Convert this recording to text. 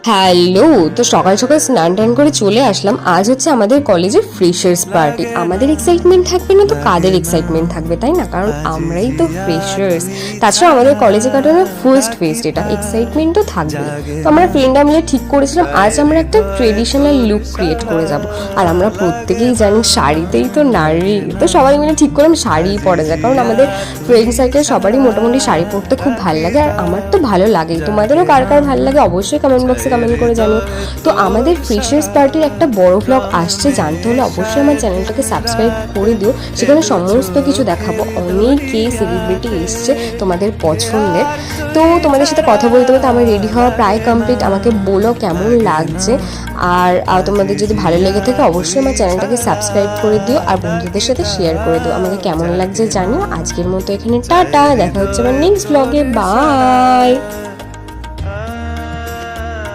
Hello, তো সকাল সকাল স্নান টান করে চলে আসলাম। আজ হচ্ছে আমাদের কলেজের ফ্রেশার্স পার্টি। আমাদের এক্সাইটমেন্ট থাকবে না তো কাদের এক্সাইটমেন্ট থাকবে, তাই না? কারণ আমরাই তো ফ্রেশার্স। তাছাড়া আমাদের কলেজে কাটানো ফার্স্ট ফেস্ট, এটা এক্সাইটমেন্ট তো থাকবে। তো আমরা ফ্রেন্ডরা মিলে ঠিক করেছিলাম আজ আমরা একটা ট্রেডিশনাল লুক ক্রিয়েট করে যাব। আর আমরা প্রত্যেকেই জানি শাড়িতেই তো নারী, তো সবাই মিলে ঠিক করলাম শাড়ি পরা যায়। কারণ আমাদের ফ্রেন্ড সার্কেল সবারই মোটামুটি শাড়ি পরতে খুব ভালো লাগে, আর আমার তো ভালো লাগেই। তোমাদেরও কার কার ভালো লাগে অবশ্যই কমেন্ট বক্সে কমেন্ট করে জানিও। তো আমাদের ফ্রেশার্স পার্টির একটা বড় ব্লগ আসছে, জানতে হলে অবশ্যই আমার চ্যানেলটাকে সাবস্ক্রাইব করে দিও। সেখানে সমস্ত কিছু দেখাবো, অনেকেই সেলিব্রিটি এসছে তোমাদের পছন্দের। তো তোমাদের সাথে কথা বলতে বলতে আমার রেডি হওয়া প্রায় কমপ্লিট। আমাকে বলো কেমন লাগছে, আর তোমাদের যদি ভালো লেগে থাকে অবশ্যই আমার চ্যানেলটাকে সাবস্ক্রাইব করে দিও আর বন্ধুদের সাথে শেয়ার করে দিও। আমাকে কেমন লাগছে জানিও। আজকের মতো এখানে টাটা, দেখা হচ্ছে আমার নেক্সট ব্লগে। বাই।